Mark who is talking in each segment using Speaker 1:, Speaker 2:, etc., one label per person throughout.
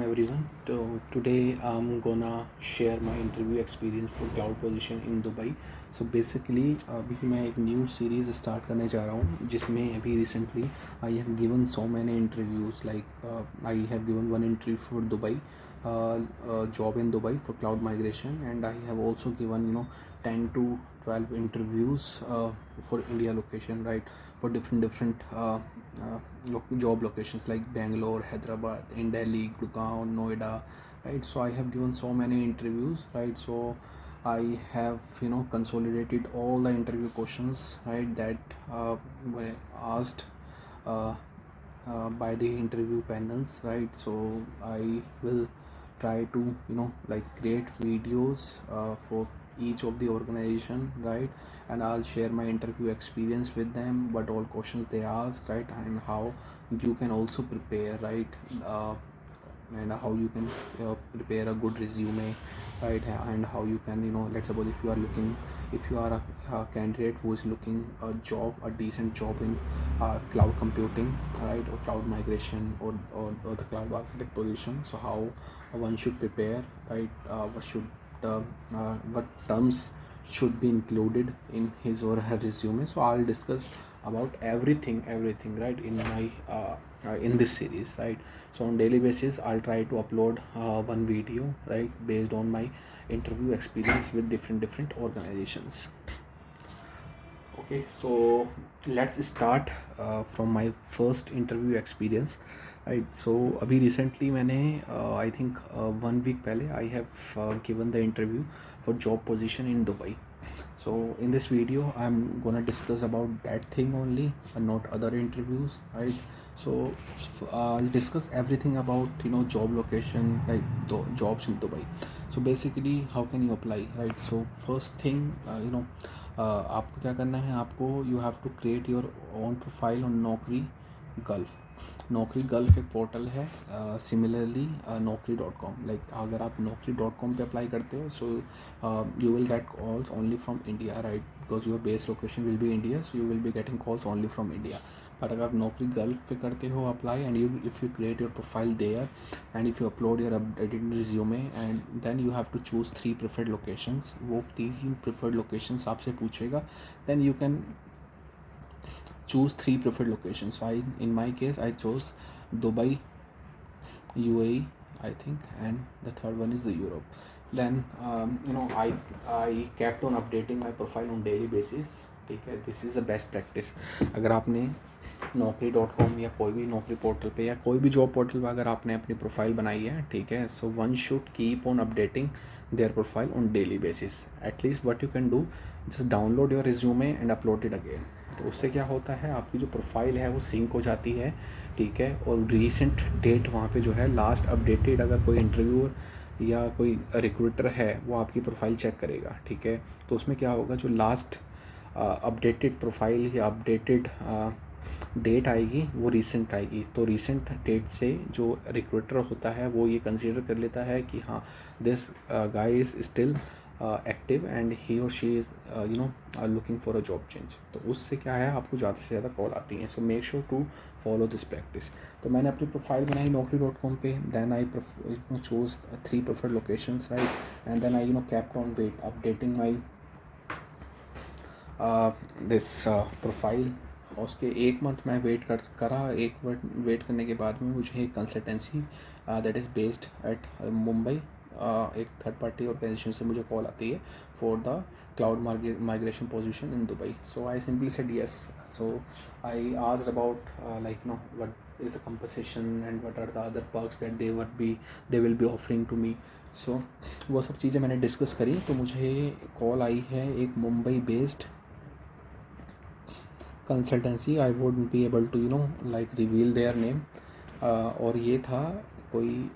Speaker 1: Everyone. Today I'm gonna share my interview experience for cloud position in Dubai. So basically अभी मैं एक new series start करने जा रहा हूँ जिसमें अभी recently I have given so many interviews like I have given one interview for Dubai job in Dubai for cloud migration, and I have also given 10 to 12 interviews for India location, right, for different job locations like Bangalore, Hyderabad, in Delhi, Gurgaon, Noida, right. So I have given so many interviews, right. So I have consolidated all the interview questions, right, that were asked uh, by the interview panels, right. So I will try to like create videos for each of the organization, right, and I'll share my interview experience with them, what all questions they ask, right, and how you can also prepare, right, and how you can prepare a good resume, right, and how you can let's suppose if you are looking, if you are a candidate who is looking a job, a decent job in cloud computing, right, or cloud migration, or the cloud architect position, so how one should prepare, right, what terms should be included in his or her resume. So I'll discuss about everything, right, in my in this series, right. So on daily basis I'll try to upload one video, right, based on my interview experience with different organizations. Okay, so let's start from my first interview experience, right. So अभी recently मैंने I think 1 week पहले I have given the interview for job position in Dubai. So in this video I'm gonna discuss about that thing only and not other interviews, right. So I'll discuss everything about job location, like the jobs in Dubai. So basically how can you apply, right. So first thing आपको क्या करना है, आपको you have to create your own profile on Naukri Gulf. Naukri Gulf एक portal है, similarly naukri.com. Like अगर आप naukri.com पे अप्लाई करते हो, so you will get calls only from India, right, because your base location will be India, so you will be getting calls only from India. But अगर आप Naukri Gulf पे करते हो apply, and you if you create your profile there, and if you upload your updated resume, and then you have to choose 3 preferred locations. वो 3 preferred locations आपसे पूछेगा, then you can choose 3 preferred locations. So in my case I chose Dubai, UAE, I think, and the third one is the Europe. Then I kept on updating my profile on daily basis. ठीक है, this is the best practice. अगर आपने naukri.com या कोई भी नौकरी portal पे या कोई भी जॉब पोर्टल पे अगर आपने अपनी प्रोफाइल बनाई है, ठीक है, so one should keep on updating there profile on daily basis. At least what you can do, just download your resume and upload it again. तो उससे क्या होता है, आपकी जो प्रोफाइल है वो सिंक हो जाती है, ठीक है, और रीसेंट डेट वहाँ पे जो है लास्ट अपडेटेड, अगर कोई इंटरव्यूअर या कोई रिक्रूटर है वो आपकी प्रोफाइल चेक करेगा, ठीक है, तो उसमें क्या होगा, जो लास्ट अपडेटेड प्रोफाइल या अपडेटेड डेट आएगी वो रीसेंट आएगी. तो रीसेंट डेट से जो रिक्रूटर होता है वो ये कंसीडर कर लेता है कि हाँ, this guy is still active and he or she is looking for a job change. तो उससे क्या है, आपको ज़्यादा से ज़्यादा कॉल आती हैं. So make sure to follow this practice. तो मैंने अपनी प्रोफाइल बनाई naukri.com पे, then I choose 3 preferred locations, right, and then I kept on wait updating my this profile. उसके 1 मंथ मैं वेट करा. 1 मंथ वेट करने के बाद में मुझे एक consultancy that is based eight Mumbai, एक थर्ड पार्टी ऑर्गेनाइजेशन से मुझे कॉल आती है for the cloud migration position in Dubai. So I simply said yes. So I asked about what is the compensation and what are the other perks that they will be offering to me. So वो सब चीज़ें मैंने discuss करी. तो मुझे call आई है एक Mumbai based consultancy. I would be able to reveal their name. और ये था कोई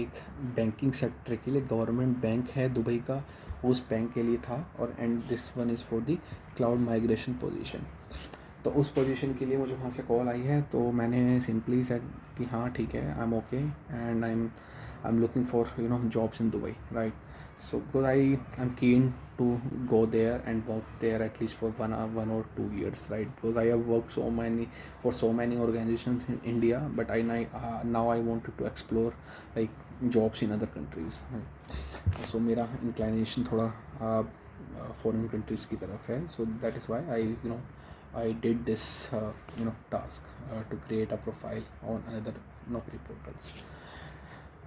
Speaker 1: एक बैंकिंग सेक्टर के लिए, गवर्नमेंट बैंक है दुबई का, उस बैंक के लिए था. और and this one is for the cloud migration position. तो उस पोजीशन के लिए मुझे वहाँ से कॉल आई है. तो मैंने सिंपली सेड कि हाँ ठीक है, I am okay and I am I'm looking for jobs in Dubai, right? So because I'm keen to go there and work there at least for 1 or 2 years, right? Because I have worked for so many organizations in India, but now I wanted to explore like jobs in other countries, right? So मेरा inclination थोड़ा foreign countries की तरफ है, so that is why I did this task to create a profile on another Naukri portals.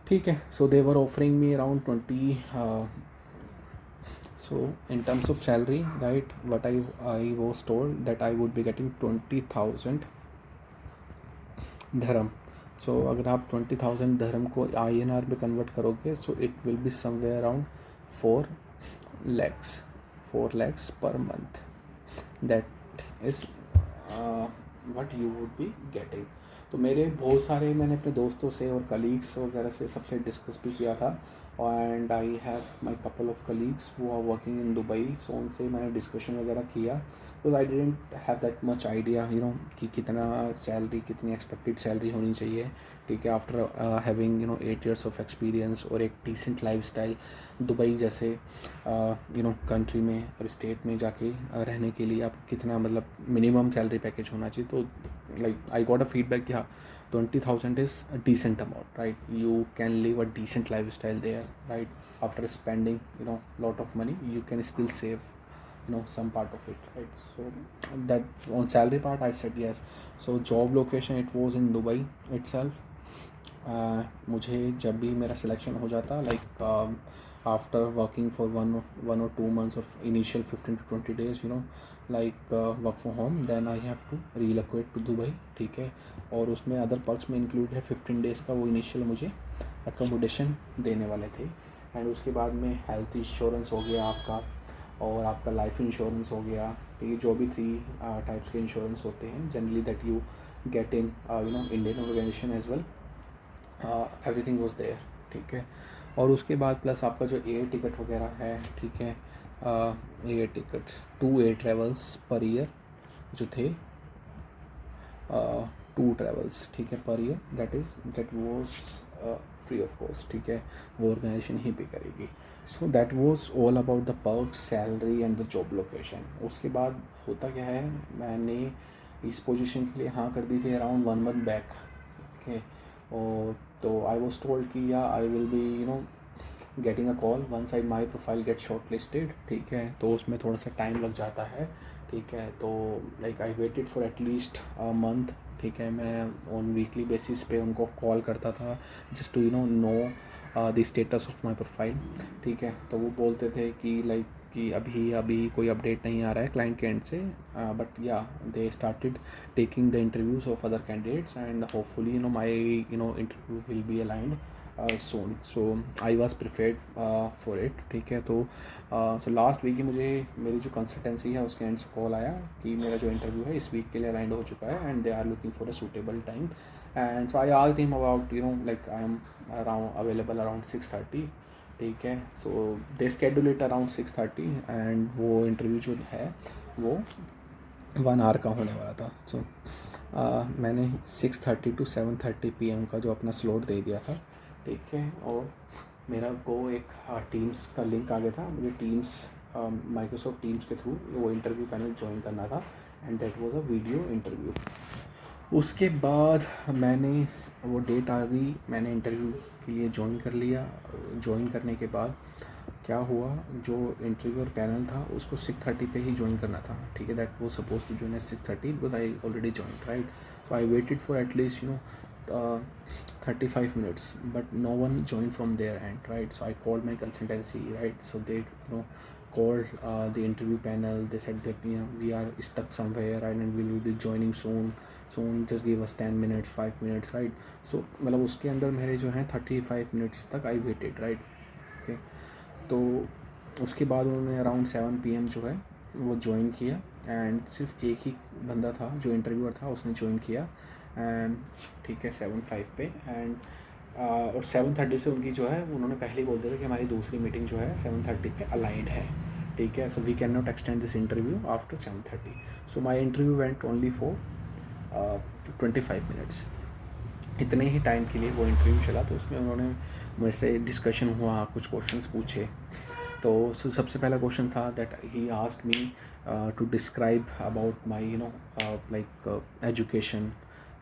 Speaker 1: ठीक है, so they were offering me around 20. So in terms of salary, right, what I was told that I would be getting 20,000 धर्म. So अगर आप 20,000 धर्म को INR में convert करोगे, so it will be somewhere around 4 lakhs per month. That is what you would be getting. तो मेरे बहुत सारे मैंने अपने दोस्तों से और कलीग्स वगैरह से सबसे डिस्कस भी किया था, and I have my couple of colleagues who are working in Dubai. So उनसे मैंने डिस्कशन वगैरह किया. Because I didn't have that much idea कि कितना सैलरी, कितनी एक्सपेक्टेड सैलरी होनी चाहिए. ठीक है, after having 8 years of experience और एक डिसेंट लाइफस्टाइल दुबई जैसे कंट्री में और स्टेट में जाके रहने के लिए आप कितना मतलब मिनिमम सैलरी पैकेज होना चाहिए. तो like I got a feedback, yeah, 20,000 is a decent amount, right? You can live a decent lifestyle there, right? After spending lot of money, you can still save some part of it, right? So that on salary part I said yes. So job location, it was in Dubai itself. मुझे जब भी मेरा selection हो जाता, like after working for one or 2 months of initial 15 to 20 days, like work from home, then I have to relocate to Dubai. ठीक है, और उसमें अदर पर्क्स में इंक्लूड है 15 days का वो इनिशियल मुझे अकोमोडेशन देने वाले थे. एंड उसके बाद में हेल्थ इंश्योरेंस हो गया आपका, और आपका लाइफ इंश्योरेंस हो गया. ये जो भी 3 टाइप्स के इंश्योरेंस होते हैं generally that you get in Indian organization as well, everything was there. ठीक है, और उसके बाद प्लस आपका जो एयर टिकट वगैरह है, ठीक है, air tickets 2 air travels per year जो थे, 2 ट्रेवल्स, ठीक है, per year, that was free of cost. ठीक है, वो ऑर्गेनाइजेशन ही पे करेगी. So that was all about the perks, salary and the job location. उसके बाद होता क्या है, मैंने इस पोजीशन के लिए हाँ कर दी थी अराउंड 1 month बैक. ओके, और तो आई वॉज टोल्ड कि या I will be getting a call once I my profile get shortlisted. ठीक है, तो उसमें थोड़ा सा टाइम लग जाता है. ठीक है, तो like I waited for at least a month. ठीक है, मैं ऑन वीकली बेसिस पे उनको कॉल करता था just to know the status of my profile. ठीक है, तो वो बोलते थे कि लाइक कि अभी कोई अपडेट नहीं आ रहा है क्लाइंट के एंड से, बट या they started taking the interviews of other candidates and hopefully my interview will be aligned soon. So I was prepared for it. ठीक है, तो सो लास्ट वीक ही मुझे मेरी जो कंसल्टेंसी है उसके एंड से कॉल आया कि मेरा जो इंटरव्यू है इस वीक के लिए अलाइंड हो चुका है and they are looking for a suitable time. And so I asked him about like I am around available around 6:30. ठीक है, so they schedule it around 6:30 and वो इंटरव्यू जो है वो 1 hour का होने वाला था. सो मैंने 6:30 to 7:30 PM का जो अपना स्लॉट दे दिया था. ठीक है, और मेरा को एक टीम्स का लिंक आ गया था. मुझे टीम्स माइक्रोसॉफ्ट टीम्स के थ्रू वो इंटरव्यू पैनल ज्वाइन करना था and that was a video interview. उसके बाद मैंने वो डेट आ गई, मैंने इंटरव्यू के लिए ज्वाइन कर लिया. ज्वाइन करने के बाद क्या हुआ, जो इंटरव्यूअर पैनल था उसको 6:30 पे ही ज्वाइन करना था. ठीक है, that was suppose to join at 6:30 because I already join, right. So I waited for at least 35 minutes, but no one joined from their end, right. So I called my consultancy, right. So they called the interview panel. They said that we are stuck somewhere, right, and we will be joining soon, just give us 10 minutes, 5 minutes, right. So मतलब उसके अंदर मेरे जो हैं 35 minutes तक I waited, right. okay. तो उसके बाद उन्होंने अराउंड 7 PM जो है वो ज्वाइन किया एंड सिर्फ एक ही बंदा था जो इंटरव्यूअर था, उसने ज्वाइन किया. एंड ठीक है, 7:05 पे एंड और 7:30 से उनकी जो है उन्होंने पहले ही बोल दिया था कि हमारी दूसरी मीटिंग जो है 7:30 पे अलाइंड है. ठीक है, so we can not extend this interview after 7:30. So my interview went only for 25 minutes. इतने ही टाइम के लिए वो इंटरव्यू चला, तो उसमें उन्होंने मेरे से डिस्कशन हुआ, कुछ क्वेश्चंस पूछे। तो सबसे पहला क्वेश्चन था that he asked me to describe about my like education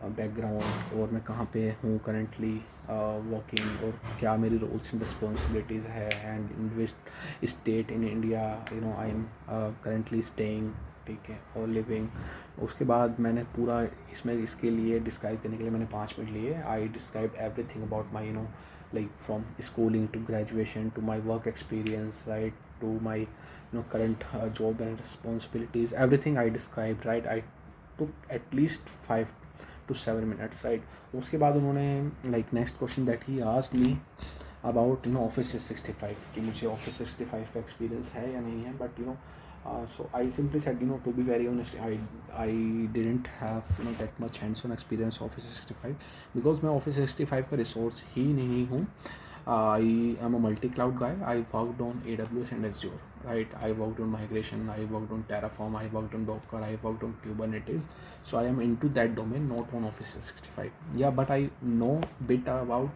Speaker 1: background, और मैं कहाँ पे हूँ करेंटली वर्किंग, और क्या मेरी रोल्स एंड रिस्पॉन्सिबिलिटीज़ है, and in which state in India I am currently staying, ठीक है, और लिविंग। उसके बाद मैंने पूरा इसमें इसके लिए डिस्क्राइब करने के लिए मैंने 5 मिनट लिए। आई describe everything about my like from schooling to graduation to my work experience, right, to my current job and responsibilities, everything I described, right. I took at least 5 to 7 minutes, right. उसके बाद उन्होंने like next question that he asked me about Office 365 कि मुझे Office 365 का experience है या नहीं है, but so I simply said, to be very honest, I didn't have that much hands-on experience Office 365, because मैं Office 365 का रिसोर्स ही नहीं हूँ. I am a multi-cloud guy. I worked on AWS and Azure, right. I worked on migration, I worked on Terraform, I worked on Docker, I worked on Kubernetes. So I am into that domain, not on Office 365. Yeah, but I know bit about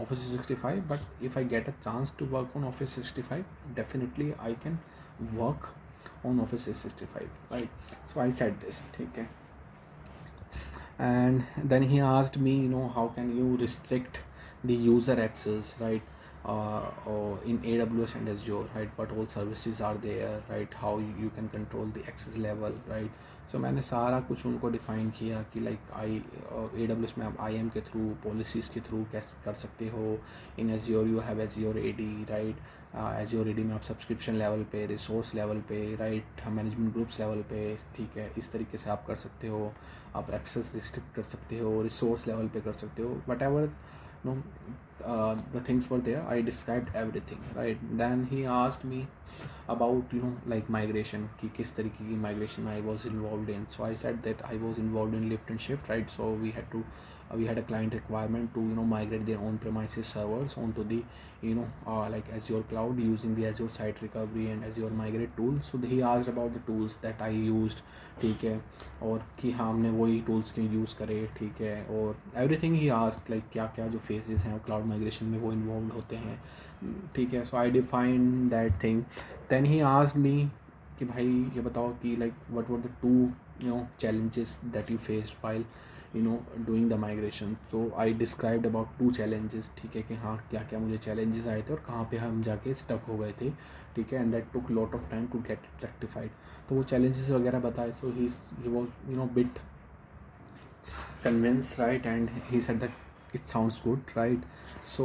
Speaker 1: Office 365, but if I get a chance to work on Office 365, definitely I can work on Office 365, right. So I said this, okay. And then he asked me, how can you restrict the user access, right, or in AWS and Azure, right, what all services are there, right, how you can control the access level, right. So मैंने सारा कुछ उनको define किया कि like AWS में आप IAM के through, policies के थ्रू कैसे कर सकते हो. इन Azure you have Azure AD, right. Azure AD में आप सब्सक्रिप्शन लेवल पे, रिसोर्स लेवल पे, राइट, मैनेजमेंट ग्रुप्स लेवल पे, ठीक है, इस तरीके से आप कर सकते हो. आप एक्सेस रिस्ट्रिक्ट कर सकते हो, रिसोर्स लेवल पे कर सकते हो, what ever the things were there. I described everything, right. Then he asked me about like migration, कि किस तरीके की migration I was involved in. So I said that I was involved in lift and shift, right. So we had a client requirement to migrate their own premises servers onto the like Azure cloud using the Azure Site Recovery and Azure Migrate tool. So he asked about the tools that I used, ठीक है, और कि हाँ हमने वही tools क्यों use करे, ठीक है, और एवरीथिंग ही आस्क्ड, लाइक क्या क्या जो फेजेस हैं क्लाउड माइग्रेशन में वो इन्वॉल्व होते हैं, ठीक है. So I define that thing. Then he asked me कि भाई ये बताओ कि like what were the two challenges that you faced while doing the migration. So I described about 2 challenges, ठीक है, कि हाँ क्या क्या मुझे challenges आए थे और कहाँ पे हम जाके stuck हो गए थे, ठीक है, and that took lot of time to get it rectified. तो वो challenges वगैरह बताए. So he was bit convinced, right, and he said that it sounds good, right. So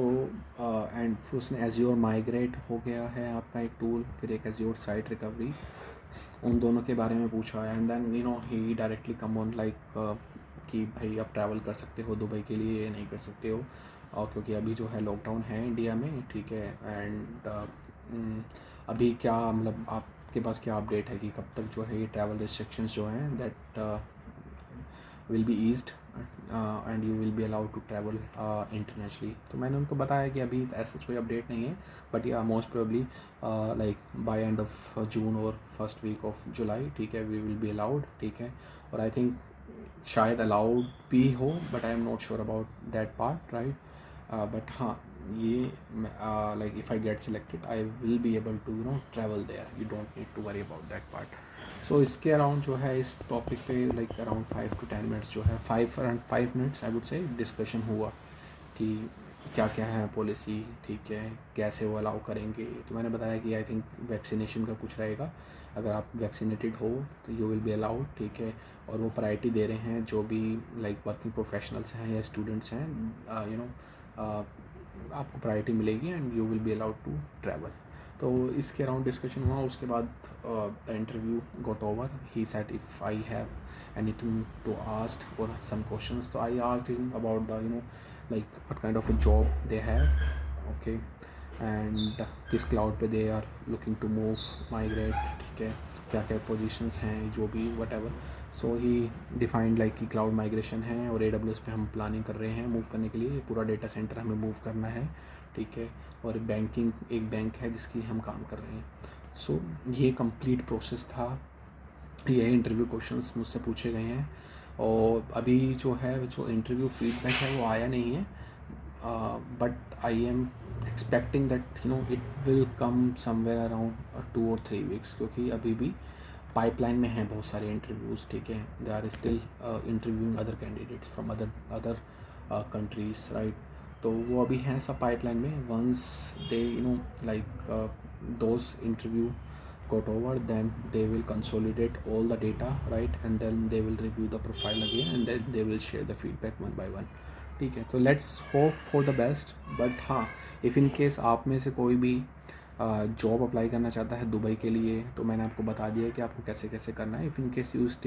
Speaker 1: and फिर उसने Azure Migrate हो गया है आपका एक टूल, फिर एक Azure Site Recovery, उन दोनों के बारे में पूछा. And then he directly come on like कि भाई आप ट्रैवल कर सकते हो दुबई के लिए या नहीं कर सकते हो, और क्योंकि अभी जो है लॉकडाउन है इंडिया में, ठीक है. एंड अभी क्या मतलब आपके पास क्या अपडेट है कि कब तक जो है ये ट्रैवल रिस्ट्रिक्शंस जो हैं that will be eased and you will be allowed to travel internationally. तो मैंने उनको बताया कि अभी ऐसा कोई अपडेट नहीं है, बट या most probably like by end of June और फर्स्ट वीक ऑफ जुलाई, ठीक है, वी विल बी अलाउड, ठीक है. और आई थिंक शायद अलाउड भी हो, but I am not sure about that part, right. But हाँ ये like if I get selected I will be able to travel there, you don't need to worry about that part. So इसके around जो है इस topic पे like around 5 to 10 minutes जो है around 5 minutes I would say discussion हुआ कि क्या क्या है पॉलिसी, ठीक है, कैसे वो अलाउ करेंगे. तो मैंने बताया कि आई थिंक वैक्सीनेशन का कुछ रहेगा, अगर आप वैक्सीनेटेड हो तो यू विल बी अलाउड, ठीक है. और वो प्रायोरिटी दे रहे हैं जो भी लाइक वर्किंग प्रोफेशनल्स हैं या स्टूडेंट्स हैं, आपको प्रायोरिटी मिलेगी and you will be allowed to travel. तो इसके अराउंड डिस्कशन हुआ. उसके बाद the interview got over. He said if I have anything to ask और सम क्वेश्चंस. तो I asked him about the like what kind of a job they have, okay, and किस cloud पे they are looking to move migrate, ठीक है, क्या क्या positions हैं, जो भी वट एवर. सो ही डिफाइंड लाइक कि क्लाउड माइग्रेशन है और AWS पे हम प्लानिंग कर रहे हैं मूव करने के लिए, ये पूरा डेटा सेंटर हमें मूव करना है, ठीक है, और बैंकिंग एक बैंक है जिसकी हम काम कर रहे हैं. सो ये कंप्लीट प्रोसेस था. ये इंटरव्यू क्वेश्चंस मुझसे पूछे गए हैं. और अभी जो है जो इंटरव्यू फीडबैक है वो आया नहीं है, but I am expecting that it will come somewhere around 2 or 3 weeks, क्योंकि अभी भी पाइपलाइन में हैं बहुत सारे इंटरव्यूज़, ठीक है. They are still interviewing other candidates from other countries, right. तो वो अभी हैं सब पाइपलाइन में. Once they like those interview got over, then they will consolidate all the data, right, and then they will review the profile again, and then they will share the feedback one by one. ठीक है, तो let's hope for the best. But हाँ, if in case आप में से कोई भी job apply करना चाहता है दुबई के लिए, तो मैंने आपको बता दिया कि आपको कैसे कैसे करना है. If in case you still